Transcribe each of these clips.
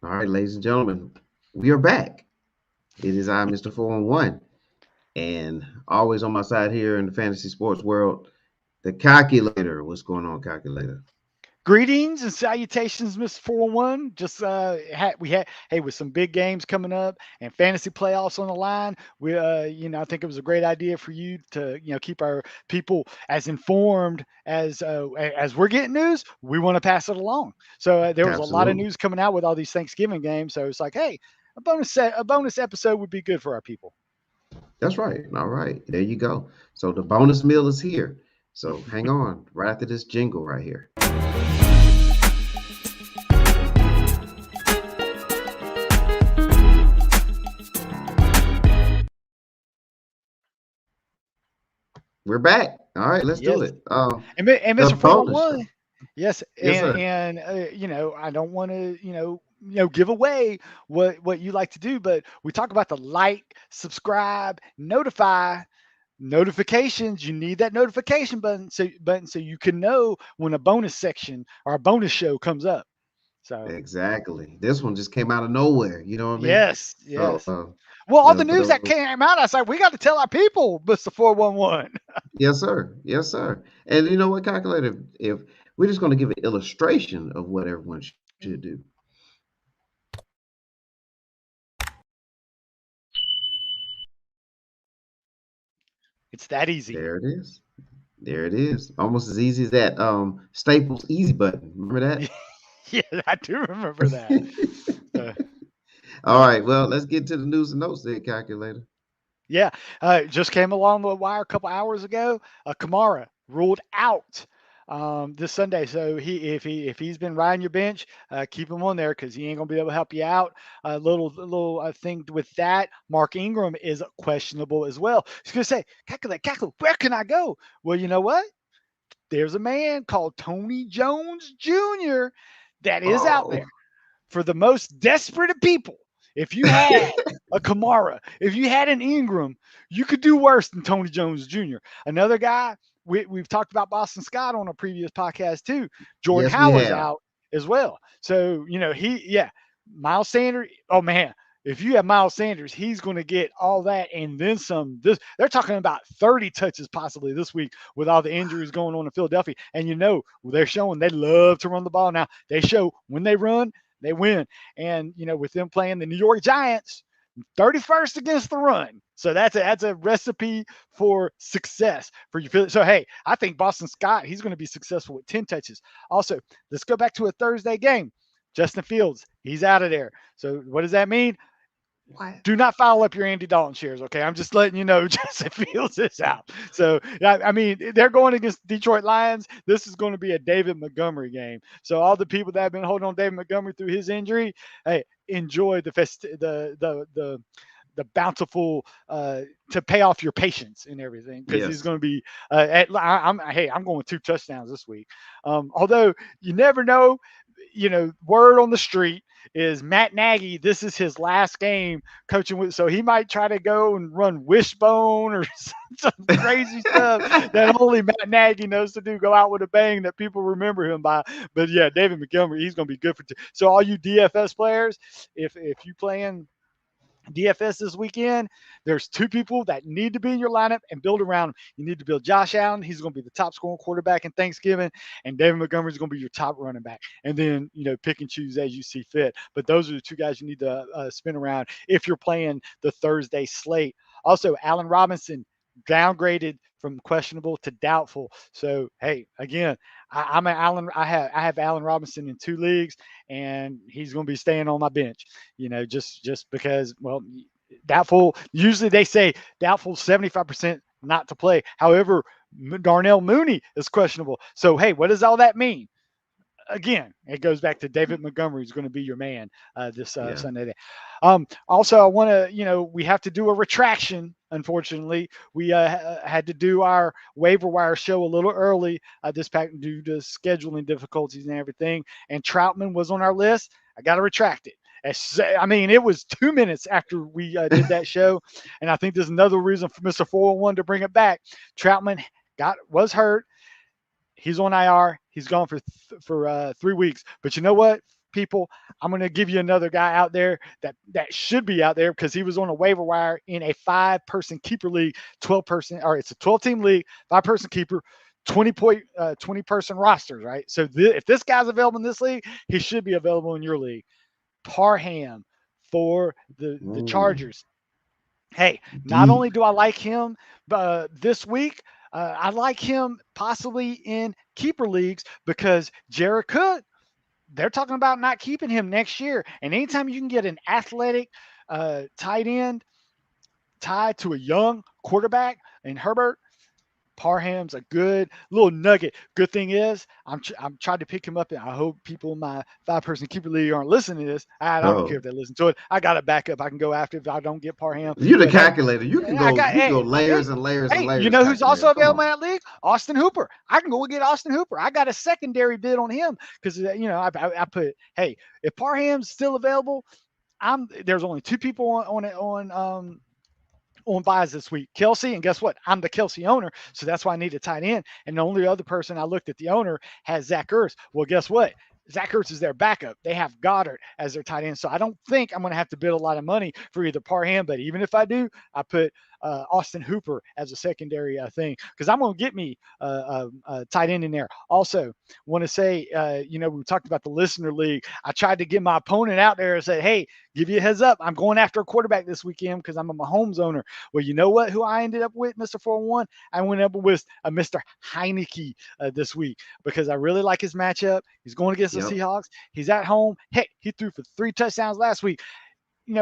All right, ladies and gentlemen, we are back. It is I, Mr. 411, and always on my side here in the fantasy sports world, the calculator. What's going on, calculator? Greetings and salutations, Mr. 401. Just we had hey with some big games coming up and fantasy playoffs on the line. I think it was a great idea for you to keep our people as informed as we're getting news. We want to pass it along. So there was a lot of Absolutely. news coming out with all these Thanksgiving games. So it's like, hey, a bonus episode would be good for our people. That's right. All right, there you go. So the bonus meal is here. So hang on, right after this jingle right here. We're back. All right, let's do Yes, it. and The Mr. bonus show. 401. Yes, Yes, sir. I don't want to, give away what you like to do, but we talk about the like, subscribe, notify, notifications. You need that notification button so you can know when a bonus section or a bonus show comes up. So Exactly. This one just came out of nowhere. You know what I mean? yes, So, yes. Well, all the for news those, that came out, I was like, we got to tell our people, Mister 411. yes, sir. Yes, sir. And you know what, calculator? If we're just going to give an illustration of what everyone should do. It's that easy. There it is. There it is. Almost as easy as that Staples easy button. Remember that? Yeah, I do remember that. Uh, All right. Well, let's get to the news and notes there, calculator. Yeah, just came along the wire a couple hours ago. Kamara ruled out this Sunday, so if he's been riding your bench, keep him on there because he ain't gonna be able to help you out. A little thing with that. Mark Ingram is questionable as well. He's gonna say, calculate, where can I go? Well, you know what? There's a man called Tony Jones Jr. that is out Oh, there for the most desperate of people. If you had a Kamara, if you had an Ingram, you could do worse than Tony Jones Jr. Another guy, we've talked about Boston Scott on a previous podcast too. Jordan yes, we Howard's have. out as well. So, Miles Sanders, oh man, if you have Miles Sanders, he's going to get all that and then some. This they're talking about 30 touches possibly this week with all the injuries going on in Philadelphia. And they're showing they love to run the ball now. They show when they run, they win. And with them playing the New York Giants, 31st against the run. So that's a recipe for success for you. So hey, I think Boston Scott, he's going to be successful with 10 touches. Also, let's go back to a Thursday game. Justin Fields, he's out of there. So what does that mean? What? Do not foul up your Andy Dalton shares, okay? I'm just letting you know Justin Fields is out. So, I mean, they're going against Detroit Lions. This is going to be a David Montgomery game. So, all the people that have been holding on David Montgomery through his injury, hey, enjoy the bountiful to pay off your patience and everything because he's Yes. going to be I'm going with 2 touchdowns this week. Although you never know, word on the street is Matt Nagy. This is his last game coaching with, so he might try to go and run wishbone or some crazy stuff that only Matt Nagy knows to do. Go out with a bang that people remember him by. But yeah, David Montgomery, he's going to be good for. So all you DFS players, if you playing DFS this weekend, there's two people that need to be in your lineup and build around them. You need to build Josh Allen. He's going to be the top scoring quarterback in Thanksgiving, and David Montgomery is going to be your top running back. And then, pick and choose as you see fit. But those are the two guys you need to spin around if you're playing the Thursday slate. Also, Allen Robinson downgraded from questionable to doubtful. So, hey, again, I'm an Allen. I have Allen Robinson in 2 leagues, and he's going to be staying on my bench. Just because, well, doubtful. Usually they say doubtful 75% not to play. However, Darnell Mooney is questionable. So hey, what does all that mean? Again, it goes back to David Montgomery is going to be your man this Yeah. Sunday. Also, I want to, we have to do a retraction. Unfortunately, we had to do our waiver wire show a little early this pack due to scheduling difficulties and everything. And Troutman was on our list. I got to retract it. I mean, it was 2 minutes after we did that show, and I think there's another reason for Mr. 401 to bring it back. Troutman was hurt. He's on IR. He's gone for 3 weeks. But you know what? people, I'm going to give you another guy out there that should be out there because he was on a waiver wire in a 5-person keeper league, 12-person, or it's a 12-team league, 5-person keeper, 20-person rosters, right? So if this guy's available in this league, he should be available in your league. Parham for the Chargers. Hey, not only do I like him this week, I like him possibly in keeper leagues because Jared Cook, they're talking about not keeping him next year. And anytime you can get an athletic tight end tied to a young quarterback in Herbert, Parham's a good little nugget. Good thing is, I'm trying to pick him up, and I hope people in my 5-person keeper league aren't listening to this. I don't care if they listen to it. I got a backup I can go after if I don't get Parham. You're the calculator. You can go. Go layers and layers and hey, layers. You know who's also available in that league? Austin Hooper. I can go get Austin Hooper. I got a secondary bid on him because I put, hey, if Parham's still available, there's only 2 people on buys this week, Kelsey, and guess what? I'm the Kelsey owner, so that's why I need a tight end. And the only other person I looked at the owner has Zach Ertz. Well, guess what? Zach Ertz is their backup. They have Goddard as their tight end, so I don't think I'm going to have to bid a lot of money for either Parham. But even if I do, I put Austin Hooper as a secondary thing because I'm going to get me a tight end in there. Also, want to say, we talked about the listener league. I tried to get my opponent out there and say, hey, give you a heads up. I'm going after a quarterback this weekend because I'm a Mahomes owner. Well, you know what? Who I ended up with, Mr. 401? I went up with Mr. Heineke this week because I really like his matchup. He's going against the Seahawks. He's at home. Heck, he threw for 3 touchdowns last week.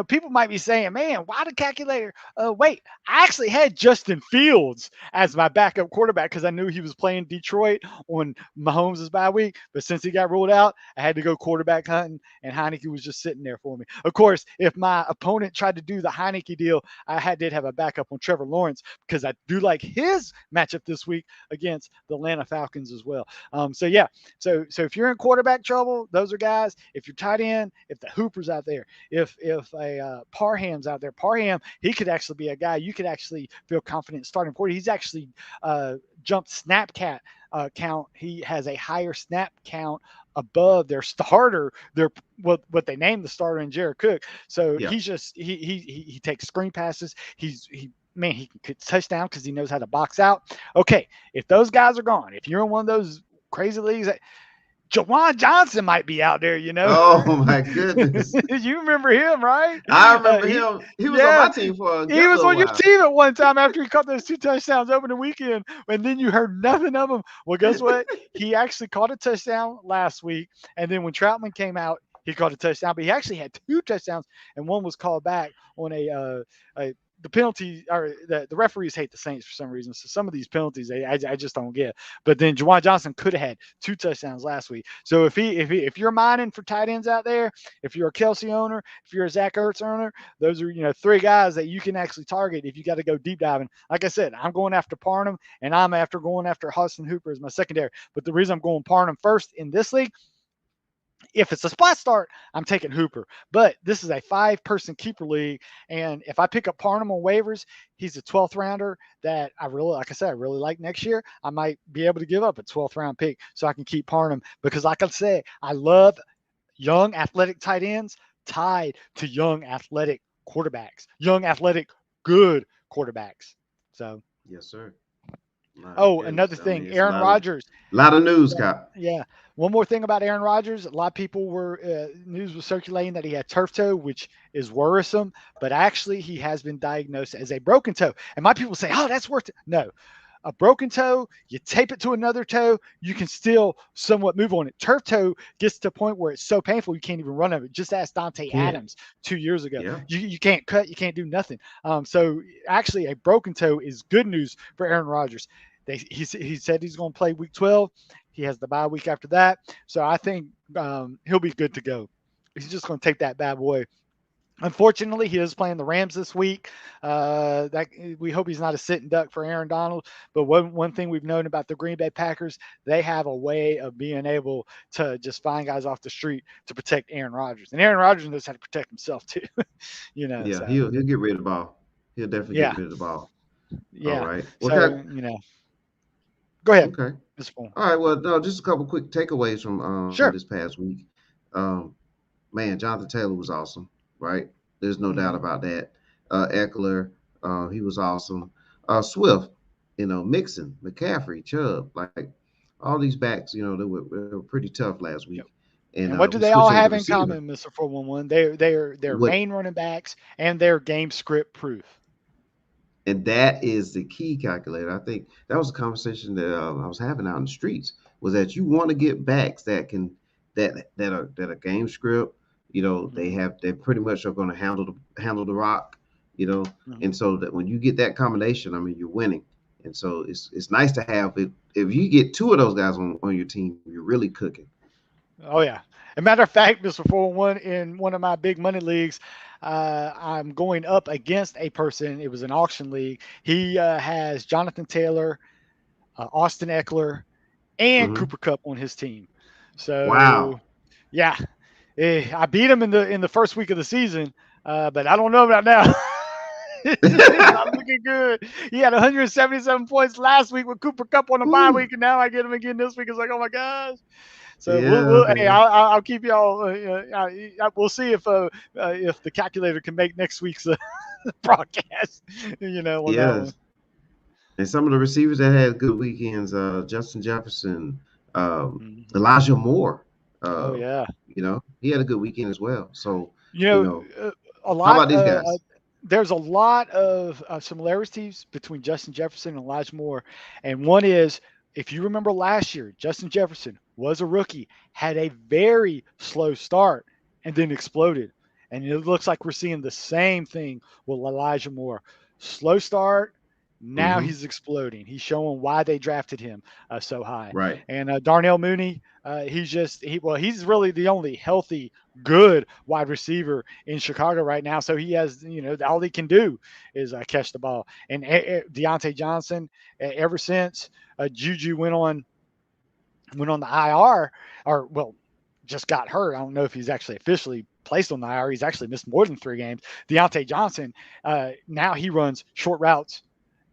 People might be saying, man, why the calculator? Wait, I actually had Justin Fields as my backup quarterback because I knew he was playing Detroit on Mahomes' bye week. But since he got ruled out, I had to go quarterback hunting, and Heineke was just sitting there for me. Of course, if my opponent tried to do the Heineke deal, I did have a backup on Trevor Lawrence because I do like his matchup this week against the Atlanta Falcons as well. So if you're in quarterback trouble, those are guys. If you're tight end, if the Hooper's out there, if Parham's out there. Parham, he could actually be a guy you could actually feel confident starting for. He's actually jumped snap count. He has a higher snap count above their starter, what they named the starter in Jared Cook. So he's just he takes screen passes. He can get touchdown because he knows how to box out. Okay, if those guys are gone, if you're in one of those crazy leagues Trequan Johnson might be out there, Oh my goodness! You remember him, right? I remember him. He was on my team for He was on your team at one time after he caught those 2 touchdowns over the weekend, and then you heard nothing of him. Well, guess what? He actually caught a touchdown last week, and then when Troutman came out, he caught a touchdown, but he actually had 2 touchdowns, and one was called back on the penalty, or the referees hate the Saints for some reason. So some of these penalties, I just don't get. But then Trequan Johnson could have had 2 touchdowns last week. So if you're mining for tight ends out there, if you're a Kelsey owner, if you're a Zach Ertz owner, those are 3 guys that you can actually target if you got to go deep diving. Like I said, I'm going after Parham, and I'm going after Austin Hooper as my secondary. But the reason I'm going Parham first in this league, if it's a spot start, I'm taking Hooper. But this is a 5-person keeper league, and if I pick up Parham on waivers, he's a 12th rounder that I really like next year. I might be able to give up a 12th round pick so I can keep Parham because, like I said, I love young athletic tight ends tied to young athletic quarterbacks, young athletic good quarterbacks. So yes, sir. Another thing, Aaron Rodgers. A lot of news, Cop. Yeah. One more thing about Aaron Rodgers. A lot of people news was circulating that he had turf toe, which is worrisome, but actually he has been diagnosed as a broken toe. And my people say, oh, that's worth it. No. A broken toe, you tape it to another toe, you can still somewhat move on it. Turf toe gets to a point where it's so painful you can't even run over it. Just ask Dante Adams 2 years ago. Yeah. You can't cut, you can't do nothing. So actually a broken toe is good news for Aaron Rodgers. He said he's going to play week 12. He has the bye week after that. So I think he'll be good to go. He's just going to take that bad boy. Unfortunately, he is playing the Rams this week. We hope he's not a sitting duck for Aaron Donald. But one thing we've known about the Green Bay Packers, they have a way of being able to just find guys off the street to protect Aaron Rodgers. And Aaron Rodgers knows how to protect himself too. Yeah, so. he'll get rid of the ball. He'll definitely get rid of the ball. Yeah. All right. So, go ahead. Okay. All right. Well, no, just a couple quick takeaways from this past week. man, Jonathan Taylor was awesome, right? There's no doubt Mhm. about that. Eckler, he was awesome. Swift, Mixon, McCaffrey, Chubb, like all these backs, they were pretty tough last week. Yep. And And what do we they all switched over to have in receiver. common, Mister 411? They're What main running backs and they're game script proof. And that is the key calculator. I think that was a conversation that I was having out in the streets. Was that you want to get backs that can that are game script. Mhm. They pretty much are going to handle the rock. You know, Mhm. and so that when you get that combination, I mean, you're winning. And so it's nice to have it. If you get two of those guys on your team, you're really cooking. Oh yeah. As a matter of fact, Mr. 401, in one of my big money leagues, I'm going up against a person. It was an auction league. He has Jonathan Taylor, Austin Eckler, and Hmm. Cooper Cup on his team. Wow. So yeah, I beat him in the first week of the season, but I don't know about now. It's not looking good. He had 177 points last week with Cooper Cup on a bye Woo. week, and now I get him again this week. It's like, oh my gosh. So Yeah, hey, man. I'll keep y'all. We'll see if the calculator can make next week's broadcast. On that one. Yes. And some of the receivers that had good weekends, Justin Jefferson, Mhm. Elijah Moore, Oh uh, yeah. he had a good weekend as well. So, You you know, know, a how lot. about these guys? There's a lot of similarities between Justin Jefferson and Elijah Moore, and one is if you remember last year, Justin Jefferson was a rookie, had a very slow start, and then exploded. And it looks like we're seeing the same thing with Elijah Moore. Slow start. Now Hmm. he's exploding. He's showing why they drafted him so high. Right. And Darnell Mooney, he's really the only healthy, good wide receiver in Chicago right now. So he has, all he can do is catch the ball. And Deonte Johnson, ever since Juju went on the IR, or well, just got hurt. I don't know if he's actually officially placed on the IR. He's actually missed more than 3 games. Deontay Johnson, now he runs short routes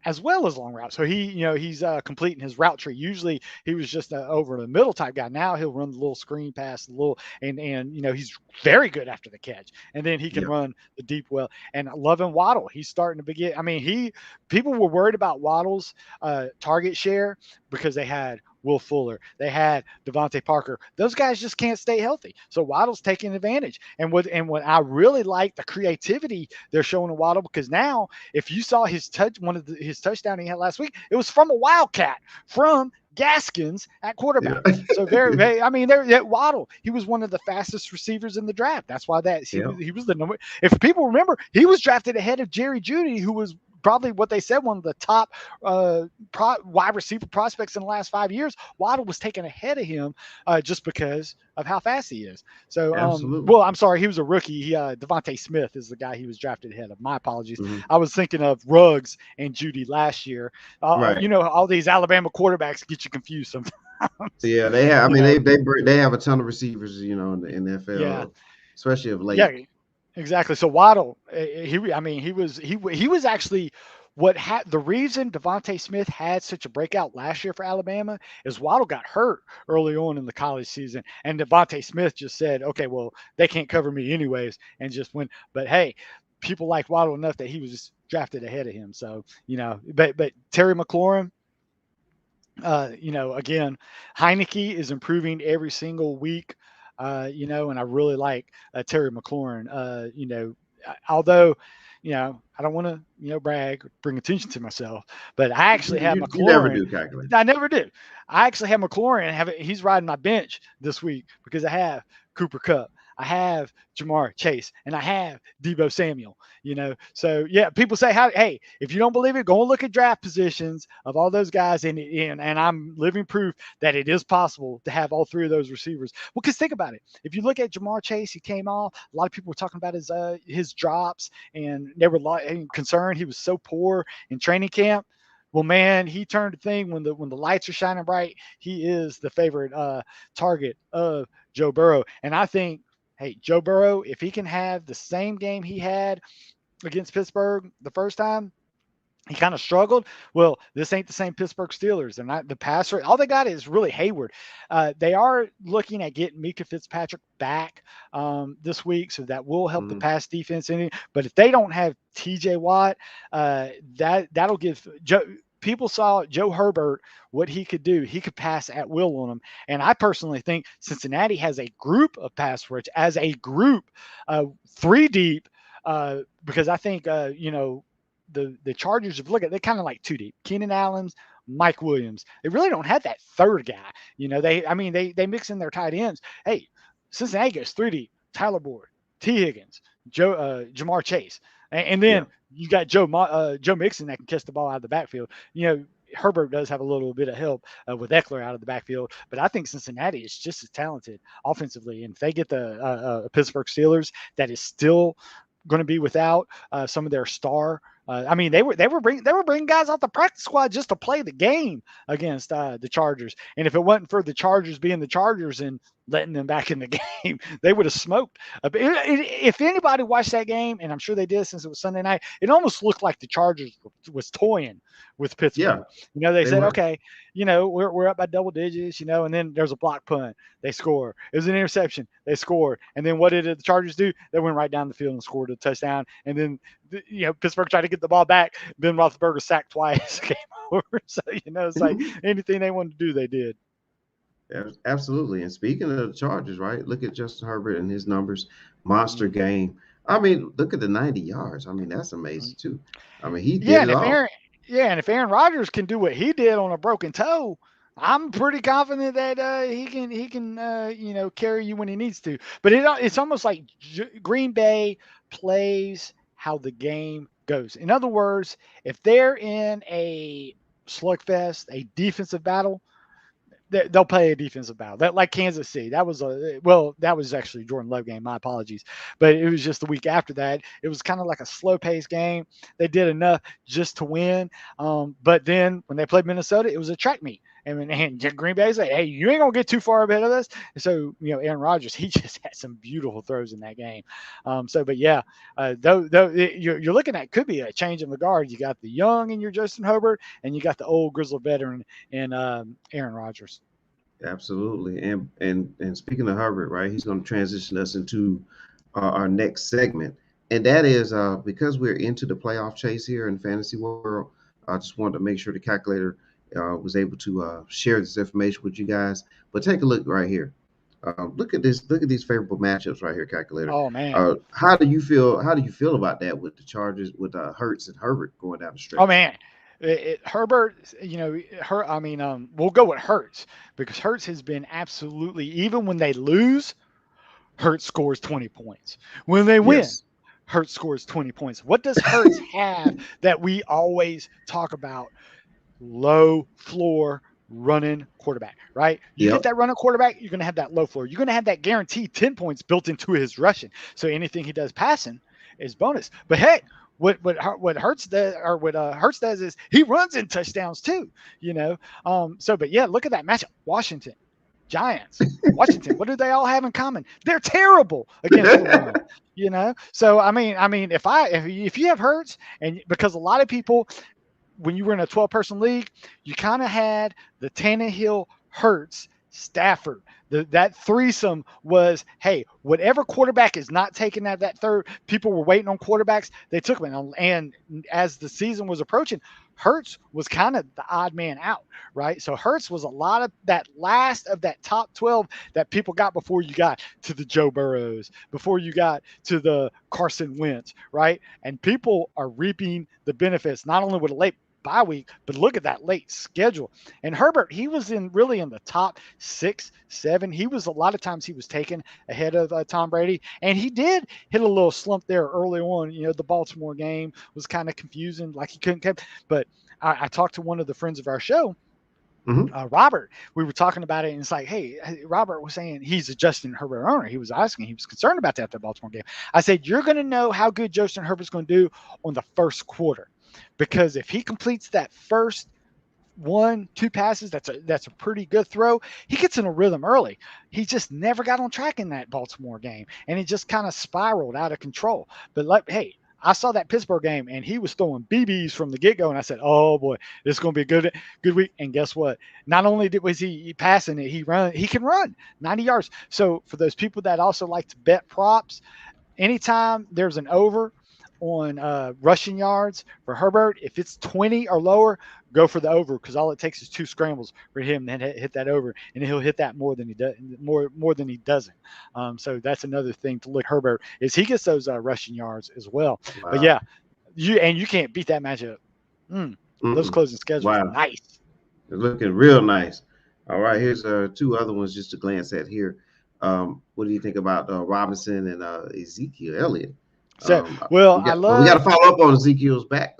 as well as long routes. So he's completing his route tree. Usually he was just over the middle type guy. Now he'll run the little screen pass, the little and he's very good after the catch. And then he can Yeah. run the deep well. And Lovin Waddle, he's starting to begin. I mean, people were worried about Waddle's target share because they had Will Fuller, they had Devontae Parker. Those guys just can't stay healthy. So Waddle's taking advantage. And what I really like the creativity they're showing to Waddle because now if you saw his touchdown he had last week, it was from a Wildcat from Gaskins at Yeah. quarterback. So very, very I mean, there Waddle, he was one of the fastest receivers in the draft. That's why Yeah. he was the number. If people remember, he was drafted ahead of Jerry Jeudy, who was probably what they said one of the top wide receiver prospects in the last 5 years. Waddle was taken ahead of him just because of how fast he is. So, Absolutely. well, I'm sorry, he was a rookie. Devonte Smith is the guy he was drafted ahead of. My apologies. Hmm. I was thinking of Ruggs and Judy last year. Right. All these Alabama quarterbacks get you confused sometimes. Yeah. They have. I you mean, know, they have a ton of receivers, in the yeah, NFL, especially of yeah, late. exactly. So Waddle, I mean, he was actually what had the reason Devonte Smith had such a breakout last year for Alabama is Waddle got hurt early on in the college season, and Devonte Smith just said, "Okay, well, they can't cover me anyways," and just went. But hey, people like Waddle enough that he was just drafted ahead of him. So but Terry McLaurin, again, Heineke is improving every single week. And I really like Terry McLaurin. Although, I don't want to, brag, bring attention to myself, but I actually have You never McLaurin. do calculate. I never do. I actually have McLaurin. He's riding my bench this week because I have Cooper Cup. I have Jamar Chase, and I have Debo Samuel. So yeah, people say, hey, if you don't believe it, go and look at draft positions of all those guys, and I'm living proof that it is possible to have all three of those receivers. Well, because think about it. If you look at Jamar Chase, he came off. A lot of people were talking about his drops, and they were concerned he was so poor in training camp. Well, man, he turned the thing when the lights are shining bright. He is the favorite target of Joe Burrow, and I think, hey, Joe Burrow, if he can have the same game he had against Pittsburgh the first time, he kind of struggled. Well, this ain't the same Pittsburgh Steelers. They're not the passer. All they got is really Hayward. They are looking at getting Mika Fitzpatrick back this week, so that will help the Mhm. pass defense in it. But if they don't have T.J. Watt, that'll give Joe. People saw Joe Herbert, what he could do. He could pass at will on them. And I personally think Cincinnati has a group of pass rush as a group, three deep, because I think, the Chargers, if you look at, they're kind of like two deep. Keenan Allen's, Mike Williams. They really don't have that third guy. They mix in their tight ends. Hey, Cincinnati goes three deep. Tyler Boyd, T. Higgins, Jamar Chase, and then Yeah. you got Joe Mixon that can catch the ball out of the backfield. Herbert does have a little bit of help with Eckler out of the backfield, but I think Cincinnati is just as talented offensively. And if they get the Pittsburgh Steelers, that is still going to be without some of their star. They were bringing guys off the practice squad just to play the game against the Chargers. And if it wasn't for the Chargers being the Chargers and letting them back in the game, they would have smoked. If anybody watched that game, and I'm sure they did since it was Sunday night, it almost looked like the Chargers was toying with Pittsburgh. Yeah. They They said, were. okay, we're up by double digits, and then there's a block punt. They score. It was an interception. They scored. And then what did the Chargers do? They went right down the field and scored a touchdown. And then, Pittsburgh tried to get the ball back. Ben Roethlisberger sacked twice. Game over. So, it's like anything they wanted to do, they did. Absolutely. And speaking of the Chargers, right? Look at Justin Herbert and his numbers. Monster game. I mean, look at the 90 yards. I mean, that's amazing too. I mean, he Yeah, did and it if all. Aaron Rodgers can do what he did on a broken toe, I'm pretty confident that he can carry you when he needs to. But it's almost like Green Bay plays how the game goes. In other words, if they're in a slugfest, a defensive battle, they'll play a defensive battle. That, like Kansas City, that was actually Jordan Love game. My apologies, but it was just the week after that. It was kind of like a slow paced game. They did enough just to win, but then when they played Minnesota, it was a track meet. And Green Bay said, "Hey, you ain't gonna get too far ahead of us." And so Aaron Rodgers, he just had some beautiful throws in that game. But yeah, though you're looking at, could be a change in the guard. You got the young in your Justin Herbert, and you got the old grizzled veteran in Aaron Rodgers. Absolutely. And speaking of Herbert, right, he's going to transition us into our next segment. And that is because we're into the playoff chase here in fantasy world, I just wanted to make sure the calculator was able to share this information with you guys. But take a look right here. Look at this. Look at these favorable matchups right here, calculator. Oh man. How do you feel? How do you feel about that with the Chargers with Hurts and Herbert going down the Oh stretch? man. Herbert, we'll go with Hurts because Hurts has been absolutely, even when they lose, Hurts scores 20 points. When they win, Yes. Hurts scores 20 points. What does Hurts have that we always talk about? Low floor running quarterback, right? You get Yep. that running quarterback, you're going to have that low floor. You're going to have that guaranteed 10 points built into his rushing. So anything he does passing is bonus. But hey, what Hurts does, or what Hurts does, is he runs in touchdowns too. But yeah, look at that matchup. Washington Giants, Washington. What do they all have in common? They're terrible against the run. So if you have Hurts, and because a lot of people, when you were in a 12-person league, you kind of had the Tannehill, Hurts, Stafford. That threesome was, hey, whatever quarterback is not taking that third, people were waiting on quarterbacks. They took them. And as the season was approaching, Hurts was kind of the odd man out, right? So Hurts was a lot of that last of that top 12 that people got before you got to the Joe Burrows, before you got to the Carson Wentz, right? And people are reaping the benefits, not only with a late bye week, but look at that late schedule. And Herbert, he was really in the top 6, 7. He was, a lot of times he was taken ahead of Tom Brady, and he did hit a little slump there early on. The Baltimore game was kind of confusing, like he couldn't keep. But I talked to one of the friends of our show, Hmm. Robert. We were talking about it, and it's like, hey, Robert was saying he's a Justin Herbert owner. He was asking, he was concerned about that, the Baltimore game. I said, you're going to know how good Justin Herbert's going to do on the first quarter. Because if he completes that first 1-2 passes, that's a pretty good throw. He gets in a rhythm early. He just never got on track in that Baltimore game, and it just kind of spiraled out of control. But hey, I saw that Pittsburgh game, and he was throwing BBs from the get-go, and I said, "Oh boy, this is going to be a good week." And guess what? Not only was he passing it, he can run 90 yards. So for those people that also like to bet props, anytime there's an over on rushing yards for Herbert, if it's 20 or lower, go for the over, because all it takes is 2 scrambles for him to hit that over, and he'll hit that more than he does, more than he doesn't. So that's another thing to look. Herbert is he gets those rushing yards as well. Wow. But yeah, you can't beat that matchup. Those closing schedules are nice. They're looking real nice. All right, here's 2 other ones just to glance at here. What do you think about Robinson and Ezekiel Elliott? So, we got to follow up on Ezekiel's back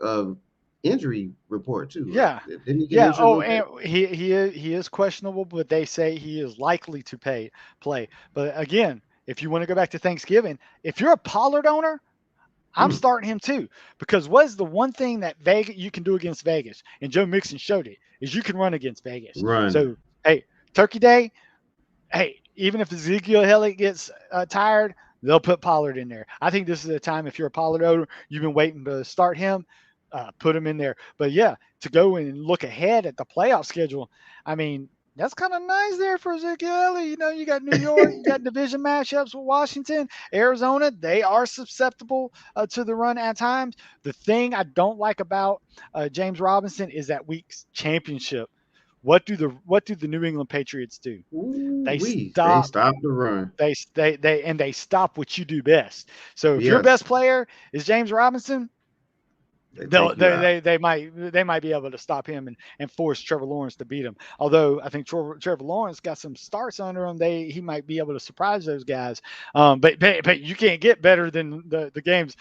injury report too. Yeah, Didn't he get injured? And he is questionable, but they say he is likely to play. But again, if you want to go back to Thanksgiving, if you're a Pollard owner, I'm starting him too, because what is the one thing that you can do against Vegas, and Joe Mixon showed it, is you can run against Vegas. Run. So hey, Turkey Day, even if Ezekiel Elliott gets tired, they'll put Pollard in there. I think this is a time, if you're a Pollard owner, you've been waiting to start him, put him in there. But yeah, to go and look ahead at the playoff schedule, I mean, that's kind of nice there for Ezekiel Elliott. You got New York, you got division matchups with Washington, Arizona. They are susceptible to the run at times. The thing I don't like about James Robinson is that week's championship. What do the New England Patriots do? They stop the run. They stop what you do best. So if your best player is James Robinson, they might be able to stop him and force Trevor Lawrence to beat him. Although I think Trevor Lawrence got some starts under him, he might be able to surprise those guys. But you can't get better than the games.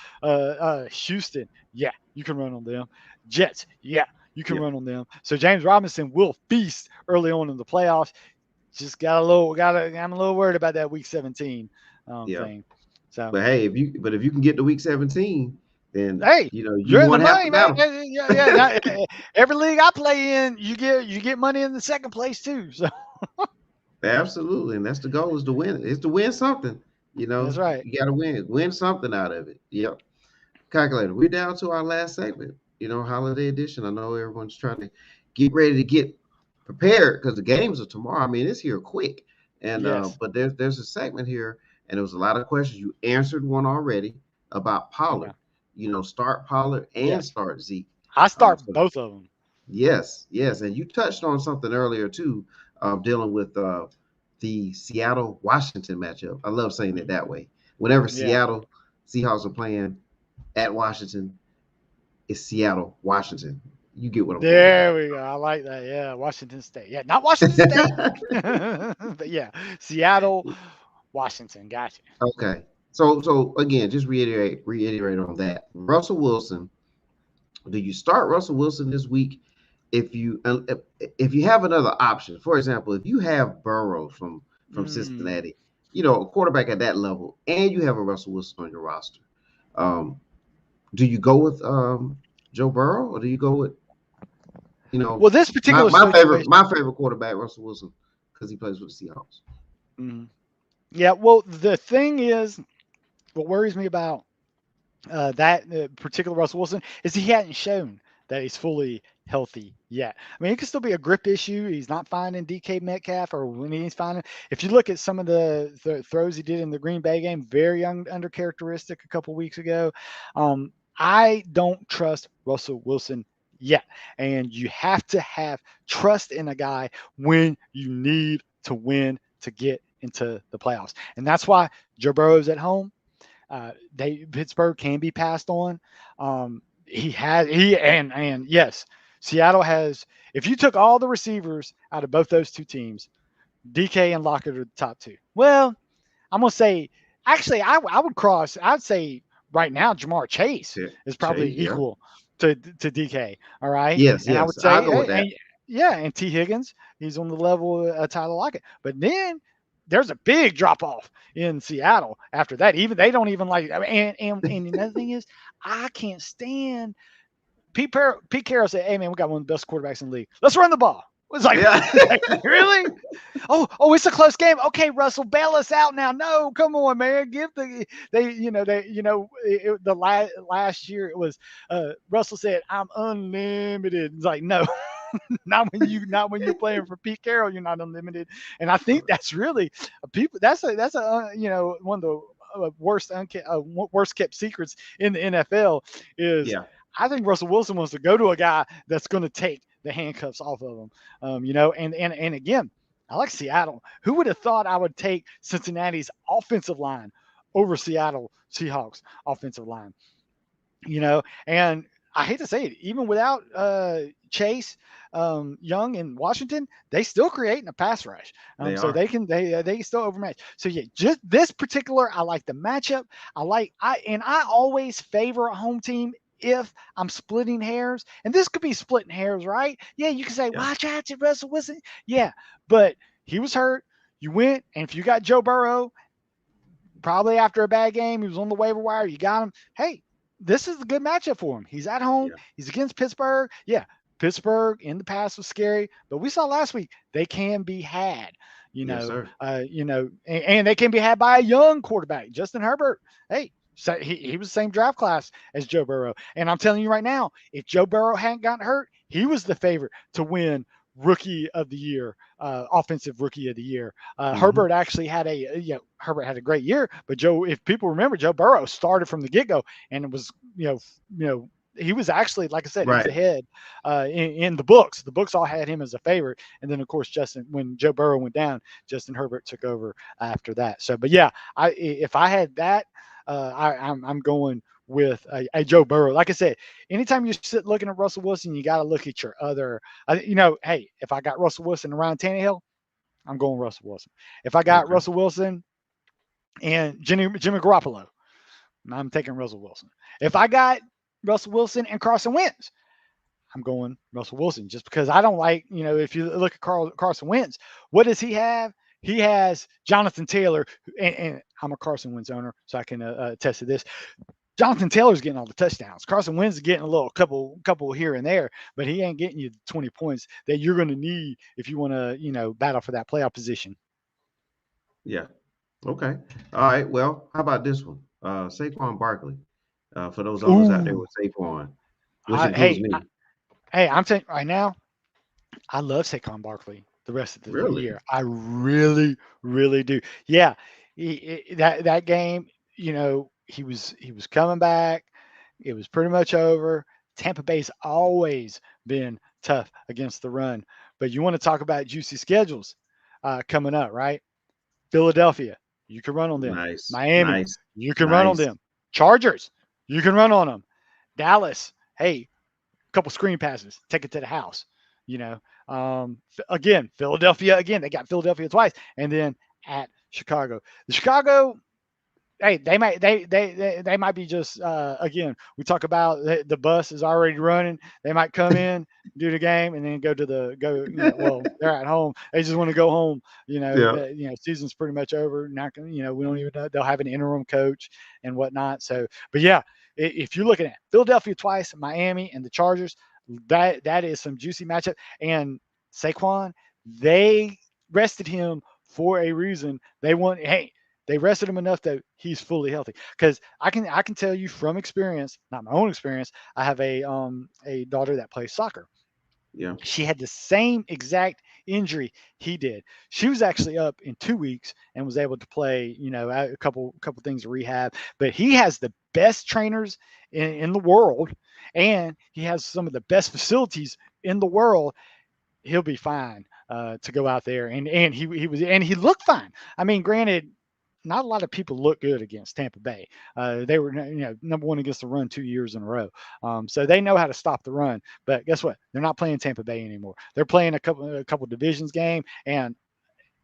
Houston, yeah, you can run on them. Jets, yeah, you can run on them. So James Robinson will feast early on in the playoffs. Just I'm a little worried about that week 17 thing. So, but hey, if you can get to week 17, then you're in the money, man. Yeah. Every league I play in, you get money in the second place too. So absolutely, and that's the goal, is to win. It's to win something. That's right. You got to win something out of it. Yep. Calculator. We're down to our last segment. Holiday edition. I know everyone's trying to get ready to get prepared because the games are tomorrow. I mean, it's here quick. And but there's a segment here, and there was a lot of questions. You answered one already about Pollard. Start Pollard and start Zeke. I start both of them. Yes. And you touched on something earlier too, dealing with the Seattle-Washington matchup. I love saying it that way. Whenever Seattle Seahawks are playing at Washington, it's Seattle-Washington. You get what I'm saying. There we go. I like that. Yeah, Washington State. Yeah, not Washington State. But yeah, Seattle-Washington. Gotcha. Okay. So again, just reiterate on that. Russell Wilson. Do you start Russell Wilson this week if you have another option? For example, if you have Burrow from Cincinnati, a quarterback at that level, and you have a Russell Wilson on your roster, do you go with Joe Burrow, or do you go with Well, this particular my favorite quarterback, Russell Wilson, because he plays with the Seahawks. Mm-hmm. Yeah. Well, the thing is, what worries me about that particular Russell Wilson is he hadn't shown that he's fully healthy yet. I mean, it could still be a grip issue. He's not finding DK Metcalf, or when he's finding. If you look at some of the throws he did in the Green Bay game, very under characteristic a couple weeks ago. I don't trust Russell Wilson yet, and you have to have trust in a guy when you need to win to get into the playoffs, and that's why Joe Burrow's at home. Pittsburgh can be passed on. Yes, Seattle has. If you took all the receivers out of both those two teams, DK and Lockett are the top two. Well, I'm gonna say, actually, I'd say right now Jamar Chase is probably equal to DK. All right. Yes. And I would say, I'll go with that. And T. Higgins, he's on the level of Tyler Lockett. But then there's a big drop off in Seattle after that. Even they don't even like. And another thing is, I can't stand Pete Carroll said, "Hey man, we got one of the best quarterbacks in the league. Let's run the ball." was like, like, really? Oh, it's a close game. Okay, Russell, bail us out now. No, come on, man. Give the the last year it was Russell said, "I'm unlimited." It's like, no, not when you're playing for Pete Carroll, you're not unlimited. And I think that's really people. That's a one of the worst kept secrets in the NFL is. Yeah. I think Russell Wilson wants to go to a guy that's going to take the handcuffs off of him. And again, I like Seattle. Who would have thought I would take Cincinnati's offensive line over Seattle Seahawks offensive line? And I hate to say it, even without Chase Young in Washington, they still creating a pass rush. So they can still overmatch. So yeah, just this particular, I like the matchup. I always favor a home team if I'm splitting hairs, and this could be splitting hairs, right? Yeah, you can say, watch out to Russell Wilson. Yeah, but he was hurt. You went, and if you got Joe Burrow, probably after a bad game, he was on the waiver wire, you got him. Hey, this is a good matchup for him. He's at home. Yeah. He's against Pittsburgh. Yeah, Pittsburgh in the past was scary, but we saw last week they can be had. Yes, And they can be had by a young quarterback, Justin Herbert. Hey, so he was the same draft class as Joe Burrow. And I'm telling you right now, if Joe Burrow hadn't gotten hurt, he was the favorite to win Rookie of the Year, Offensive Rookie of the Year. Herbert actually had Herbert had a great year, but if people remember, Joe Burrow started from the get-go, and it was, he was actually, like I said, he was ahead in the books. The books all had him as a favorite. And then, of course, when Joe Burrow went down, Justin Herbert took over after that. So, but yeah, if I had that, I'm going with a Joe Burrow. Like I said, anytime you sit looking at Russell Wilson, you got to look at your other, hey, if I got Russell Wilson and Ryan Tannehill, I'm going Russell Wilson. If I got Russell Wilson and Jimmy Garoppolo, I'm taking Russell Wilson. If I got Russell Wilson and Carson Wentz, I'm going Russell Wilson, just because I don't like, if you look at Carson Wentz, what does he have? He has Jonathan Taylor, and I'm a Carson Wentz owner, so I can attest to this. Jonathan Taylor's getting all the touchdowns. Carson Wentz is getting a couple here and there, but he ain't getting you 20 points that you're going to need if you want to, battle for that playoff position. Yeah. Okay. All right. Well, how about this one? Saquon Barkley. For those owners out there with Saquon, which includes me. I'm saying right now, I love Saquon Barkley the rest of the year. I really, really do. Yeah, that game, he was coming back. It was pretty much over. Tampa Bay's always been tough against the run, but you want to talk about juicy schedules coming up, right? Philadelphia, you can run on them. Nice. Miami, you can run on them. Chargers, you can run on them. Dallas, hey, a couple screen passes, take it to the house. Again, Philadelphia, they got Philadelphia twice, and then at Chicago. The Chicago, hey, they might be just again, we talk about the bus is already running. They might come in, do the game, and then go well, they're at home. They just want to go home. Season's pretty much over. Not gonna, we don't even know. They'll have an interim coach and whatnot. So, but yeah, if you're looking at Philadelphia twice, Miami, and the Chargers, that is some juicy matchup. And Saquon, they rested him for a reason. They rested him enough that he's fully healthy. Because I can tell you from experience, not my own experience. I have a daughter that plays soccer. Yeah, she had the same exact injury he did. She was actually up in 2 weeks and was able to play. A couple things of rehab. But he has the best trainers in the world, and he has some of the best facilities in the world. He'll be fine to go out there, and he looked fine. I mean, granted, not a lot of people look good against Tampa Bay. They were, number one against the run 2 years in a row. So they know how to stop the run. But guess what? They're not playing Tampa Bay anymore. They're playing a couple divisions game. And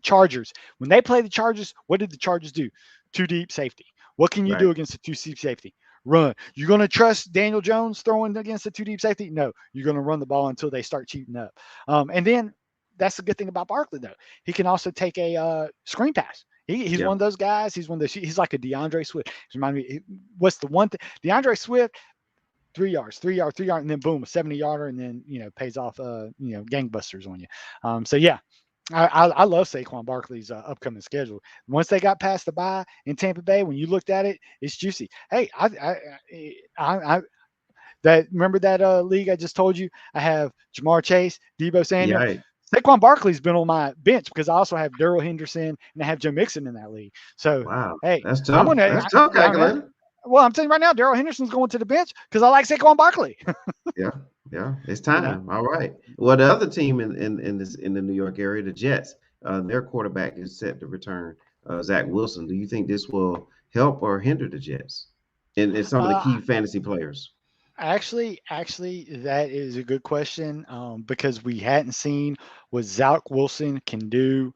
Chargers, when they play the Chargers, what did the Chargers do? Two deep safety. What can you do against a two deep safety? Run. You're going to trust Daniel Jones throwing against a two deep safety? No, you're going to run the ball until they start cheating up. And then that's the good thing about Barkley, though. He can also take a screen pass. He's one of those guys. He's like a DeAndre Swift. Remind me, what's the one thing? DeAndre Swift, 3 yards, 3 yards, 3 yards, and then boom, a 70-yarder, and then pays off gangbusters on you. So yeah. I love Saquon Barkley's upcoming schedule. Once they got past the bye in Tampa Bay, when you looked at it, it's juicy. Hey, I that remember that league I just told you? I have Jamar Chase, Debo Samuel. Right. Saquon Barkley's been on my bench because I also have Darrell Henderson and I have Joe Mixon in that league. So Wow. hey, That's I'm tough. gonna. That's tough, calculator. Well, I'm telling you right now, Darrell Henderson's going to the bench because I like Saquon Barkley. Yeah. Yeah. It's time. All right. Well, the other team in the New York area, the Jets, their quarterback is set to return, Zach Wilson. Do you think this will help or hinder the Jets and some of the key fantasy players? Actually, that is a good question because we hadn't seen what Zach Wilson can do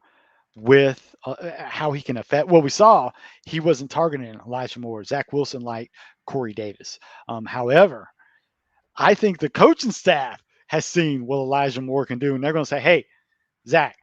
with how he can affect. Well, we saw he wasn't targeting Elijah Moore. Zach Wilson like Corey Davis. However, I think the coaching staff has seen what Elijah Moore can do, and they're going to say, "Hey, Zach,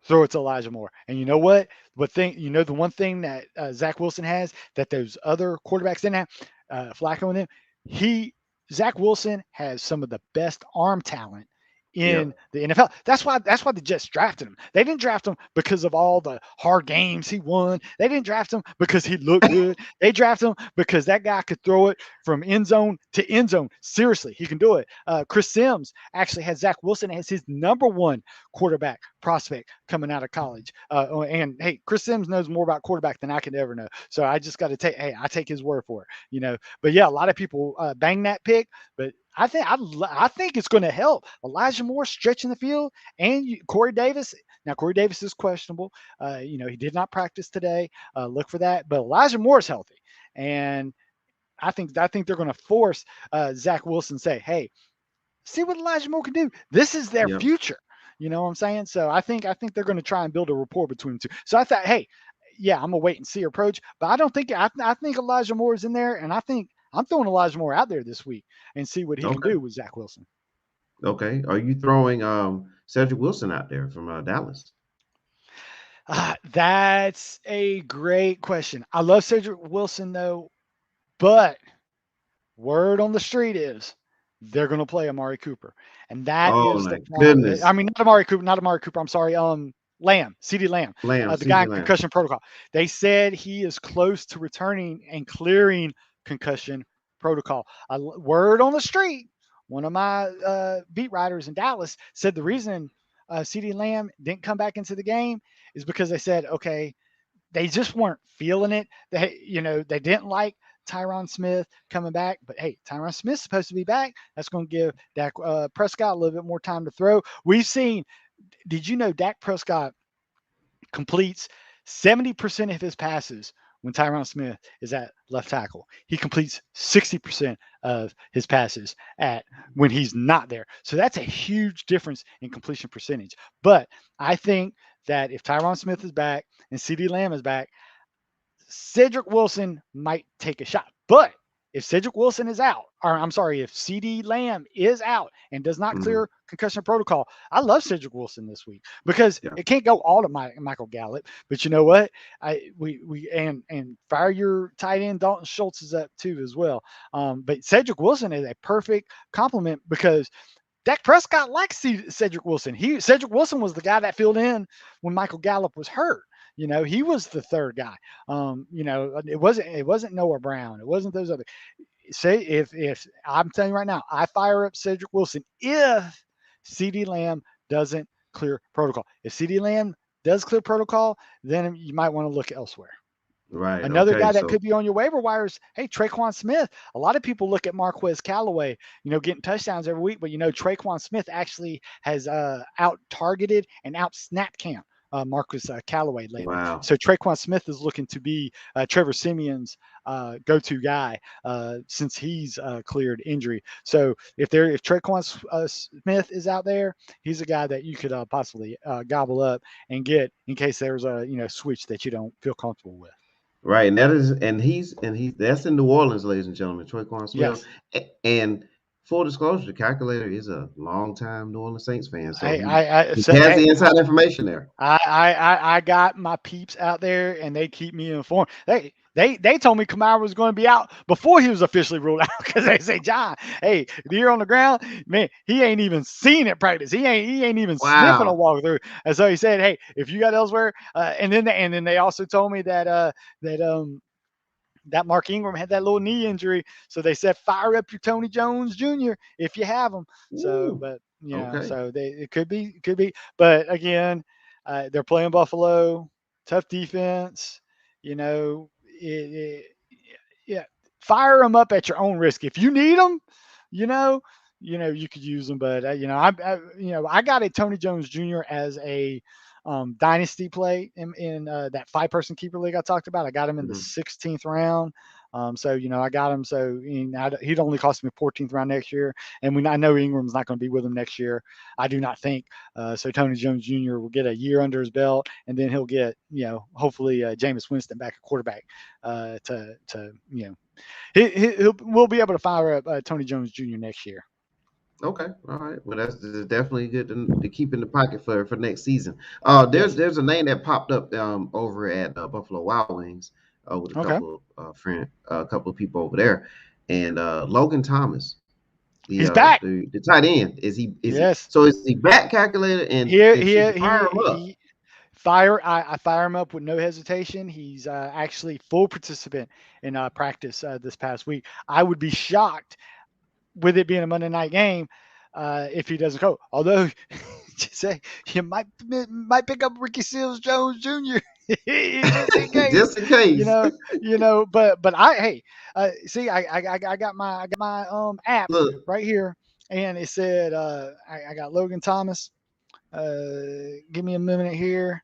throw it to Elijah Moore." And you know what? The one thing that Zach Wilson has that those other quarterbacks didn't have, Flacco and them, Zach Wilson has some of the best arm talent in the NFL. That's why the Jets drafted him. They didn't draft him because of all the hard games he won. They didn't draft him because he looked good. They drafted him because that guy could throw it from end zone to end zone. Seriously, he can do it. Chris Sims actually had Zach Wilson as his number one quarterback prospect coming out of college. And hey, Chris Sims knows more about quarterback than I could ever know. So I just got to I take his word for it, But yeah, a lot of people bang that pick, but I think it's going to help Elijah Moore stretching the field and Corey Davis. Now Corey Davis is questionable. He did not practice today. Look for that. But Elijah Moore is healthy, and I think they're going to force Zach Wilson to say, "Hey, see what Elijah Moore can do. This is their future." You know what I'm saying? So I think they're going to try and build a rapport between the two. So I thought, hey, yeah, I'm gonna wait and see approach, but I don't think I think Elijah Moore is in there, and I think I'm throwing Elijah Moore out there this week and see what he can do with Zach Wilson. Okay. Are you throwing Cedric Wilson out there from Dallas? That's a great question. I love Cedric Wilson though, but word on the street is they're going to play Amari Cooper, and that is the problem. Goodness. I mean, not Amari Cooper. I'm sorry. Lamb, CeeDee Lamb, the guy in concussion protocol. They said he is close to returning and clearing concussion protocol. Word on the street, one of my beat writers in Dallas said the reason CeeDee Lamb didn't come back into the game is because they said, okay, they just weren't feeling it. They didn't like Tyron Smith coming back, but hey, Tyron Smith's supposed to be back. That's going to give Dak Prescott a little bit more time to throw. We've seen. Did you know Dak Prescott completes 70% of his passes when Tyron Smith is at left tackle? He completes 60% of his passes when he's not there. So that's a huge difference in completion percentage. But I think that if Tyron Smith is back and CeeDee Lamb is back, Cedric Wilson might take a shot. But if Cedric Wilson is out, if CeeDee Lamb is out and does not clear concussion protocol, I love Cedric Wilson this week because it can't go all to Michael Gallup. But you know what? And fire your tight end Dalton Schultz is up too as well. But Cedric Wilson is a perfect complement because Dak Prescott likes Cedric Wilson. Cedric Wilson was the guy that filled in when Michael Gallup was hurt. He was the third guy. It wasn't Noah Brown. It wasn't those other. Say if I'm telling you right now, I fire up Cedric Wilson if CeeDee Lamb doesn't clear protocol. If CeeDee Lamb does clear protocol, then you might want to look elsewhere. Right. Another guy that could be on your waiver wires, hey, Trequan Smith. A lot of people look at Marquez Callaway, getting touchdowns every week, but Trequan Smith actually has out-targeted and out-snapped camp Marcus Callaway lately. Wow. So Trequan Smith is looking to be Trevor Siemian's go-to guy since he's cleared injury. So if Trequan Smith is out there, he's a guy that you could possibly gobble up and get in case there's a switch that you don't feel comfortable with. Right, and that's in New Orleans, ladies and gentlemen. Trequan Smith. Yes. And full disclosure, the calculator is a longtime New Orleans Saints fan, so he has the inside information there. I got my peeps out there, and they keep me informed. They told me Kamara was going to be out before he was officially ruled out because they say, John, hey, you're on the ground, man, he ain't even seen it practice. He ain't even sniffing a Wow. walkthrough. And so he said, hey, if you got elsewhere, and then they also told me that Mark Ingram had that little knee injury. So they said, fire up your Tony Jones Jr. if you have him. So, Ooh. but Okay. so it could be. But again, they're playing Buffalo, tough defense. You know, yeah, fire them up at your own risk. If you need them, you know, you could use them. But I got a Tony Jones Jr. as a dynasty play in that 5-person keeper league I talked about. I got him in the Mhm. 16th round. So I got him. So he'd only cost me 14th round next year, and I know Ingram's not going to be with him next year. I do not think. So Tony Jones Jr. will get a year under his belt, and then he'll get hopefully Jameis Winston back at quarterback to we'll be able to fire up Tony Jones Jr. next year. Okay. All right. Well, that's definitely good to keep in the pocket for next season. Yes. There's a name that popped up over at Buffalo Wild Wings with Okay. a couple of people over there, and Logan Thomas, He's back. the tight end. Yes. Is he back, calculator, and He should he you fire him up? he I fire him up with no hesitation. He's actually full participant in practice this past week. I would be shocked with it being a Monday night game if he doesn't go. Although, just say you might pick up Ricky Seals Jones Jr. just in case, Just in case. But see, I got my app Look, right here, and it said I got Logan Thomas. Give me a minute here.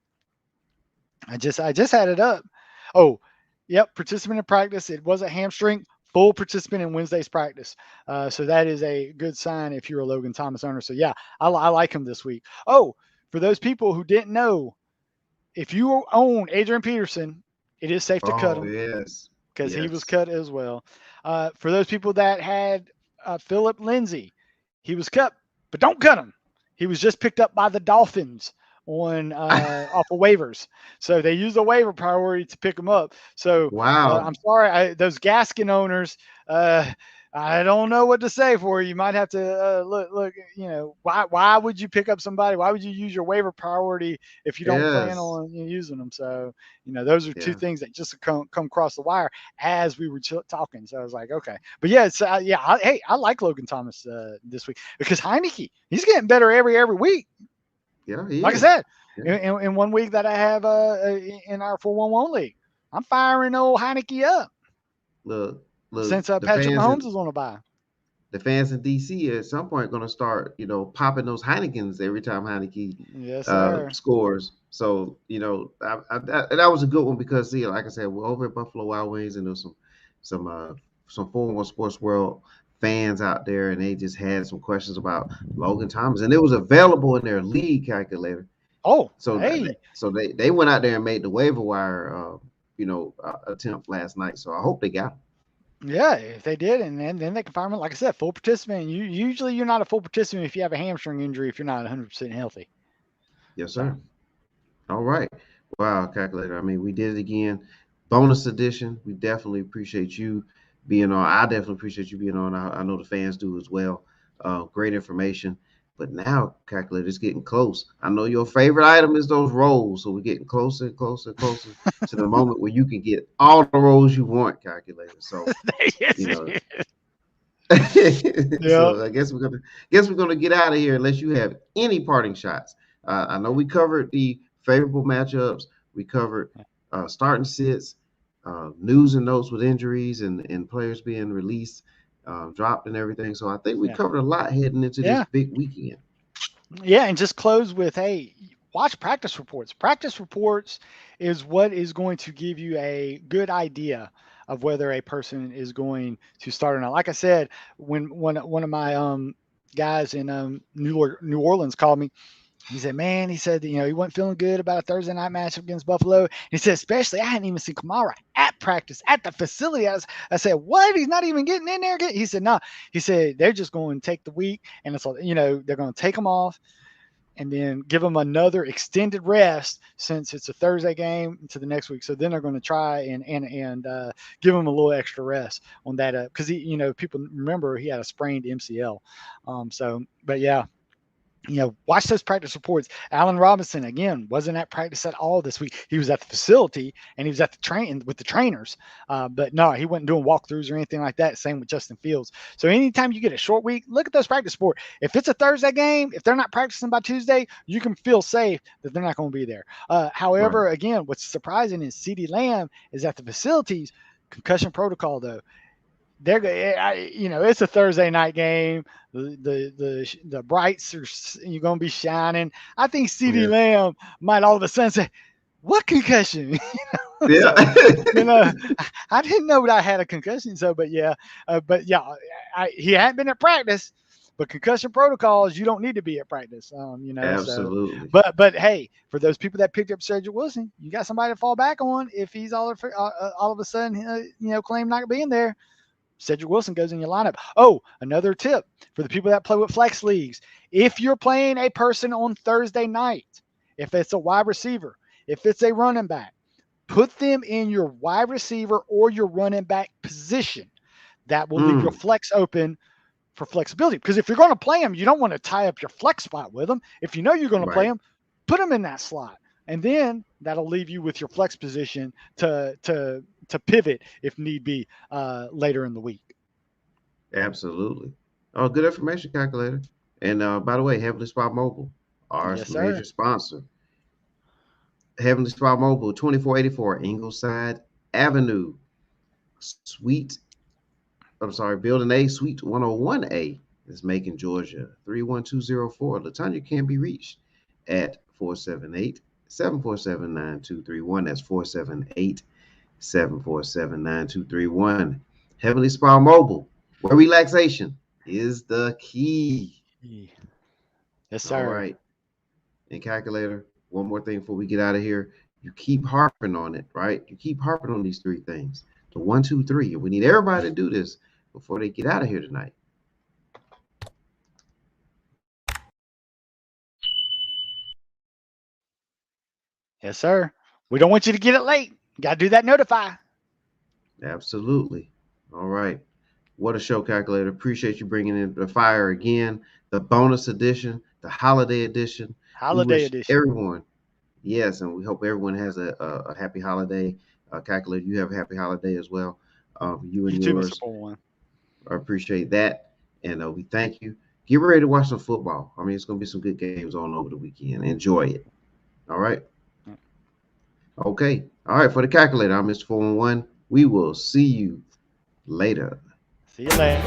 I just had it up. Oh, yep, participant in practice. It was a hamstring. Full participant in Wednesday's practice. So that is a good sign if you're a Logan Thomas owner. So yeah, I like him this week. Oh, for those people who didn't know, if you own Adrian Peterson, it is safe to cut oh him yes, because he was yes. cut as well. For those people that had Philip Lindsay, he was cut, but don't cut him. He was just picked up by the Dolphins on off of waivers, so they used a waiver priority to pick him up. So Wow. I'm sorry, those Gaskin owners. I don't know what to say for you. You might have to look. Why would you pick up somebody? Why would you use your waiver priority if you don't plan Yes. on using them? So those are two Yeah. things that just come across the wire as we were talking. So I was like, okay, but yeah, it's I like Logan Thomas this week because Heineke, he's getting better every week. Yeah, he Like I is. said, Yeah. in 1 week that I have in our 4-1-1 league, I'm firing old Heineke up Look, since Patrick Mahomes is on a bye. the fans in DC at some point going to start, popping those Heinekens every time Heineke Yes, sir. scores. So, that was a good one because, see, like I said, we're over at Buffalo Wild Wings, and there's some 4-1 Sports World fans out there, and they just had some questions about Logan Thomas, and it was available in their league calculator. Oh, So hey. they went out there and made the waiver wire, attempt last night. So I hope they got him. Yeah, if they did, and then they can fire him. Like I said, full participant. You're not a full participant if you have a hamstring injury if you're not 100% healthy. Yes, So sir. All right. Wow, calculator. I mean, we did it again. Bonus edition. We definitely appreciate you being on. I definitely appreciate you being on. I know the fans do as well. Great information. But now, calculator, it's getting close. I know your favorite item is those rolls. So we're getting closer and closer and closer to the moment where you can get all the rolls you want, calculator. So, yes, you know, yeah, so I guess we're gonna get out of here unless you have any parting shots. I know we covered the favorable matchups. We covered starting sits, news and notes with injuries and players being released, dropped and everything. So I think we yeah, covered a lot heading into this yeah, big weekend. yeah, and just close with watch practice reports. Practice reports is what is going to give you a good idea of whether a person is going to start or not. Like I said, when one of my guys in New Orleans called me. He said, man, he said, he wasn't feeling good about a Thursday night matchup against Buffalo. He said, especially, I hadn't even seen Kamara at practice, at the facility. I said, what? He's not even getting in there? He said, no. He said, they're just going to take the week, and it's, they're going to take them off. and then give them another extended rest since it's a Thursday game to the next week. So then they're going to try and give him a little extra rest on that because people remember he had a sprained MCL. But yeah. Watch those practice reports. Allen Robinson, again, wasn't at practice at all this week. He was at the facility and he was at the train with the trainers. But no, he wasn't doing walkthroughs or anything like that. Same with Justin Fields. So anytime you get a short week, look at those practice reports. If it's a Thursday game, if they're not practicing by Tuesday, you can feel safe that they're not going to be there. However, again, what's surprising is CeeDee Lamb is at the facilities. Concussion protocol, though. It's a Thursday night game. The brights are you're gonna be shining. I think CeeDee Lamb might all of a sudden say, "What concussion?" Yeah. I didn't know that I had a concussion. So, he hadn't been at practice. But concussion protocols, you don't need to be at practice. Absolutely. So, but hey, for those people that picked up Cedric Wilson, you got somebody to fall back on if he's all of a sudden claim not being there. Cedric Wilson goes in your lineup. Oh, another tip for the people that play with flex leagues. If you're playing a person on Thursday night, if it's a wide receiver, if it's a running back, put them in your wide receiver or your running back position. That will leave your flex open for flexibility. Because if you're going to play them, you don't want to tie up your flex spot with them. If you know you're going to play them, put them in that slot. And then that'll leave you with your flex position to pivot if need be later in the week. Absolutely. Oh, good information, calculator. And by the way, Heavenly Spot Mobile, our major sponsor. Heavenly Spot Mobile, 2484 Ingleside Avenue, Building A, Suite 101A is Macon, Georgia, 31204. LaTanya can be reached at 478-747-9231. That's 478-747-9231. Heavenly Spa Mobile, where relaxation is the key. Yes, sir. All right. And calculator, one more thing before we get out of here. You keep harping on it, right? You keep harping on these three things. The 1, 2, 3. And we need everybody to do this before they get out of here tonight. Yes, sir. We don't want you to get it late. You got to do that notify. Absolutely. All right. What a show, calculator. Appreciate you bringing in the fire again. The bonus edition, the holiday edition. Everyone. Yes, and we hope everyone has a happy holiday. Calculator, you have a happy holiday as well. You and yours. I appreciate that. And we thank you. Get ready to watch some football. I mean, it's going to be some good games on over the weekend. Enjoy it. All right. Okay. All right. For the calculator, I'm Mr. 411. We will see you later. See you later.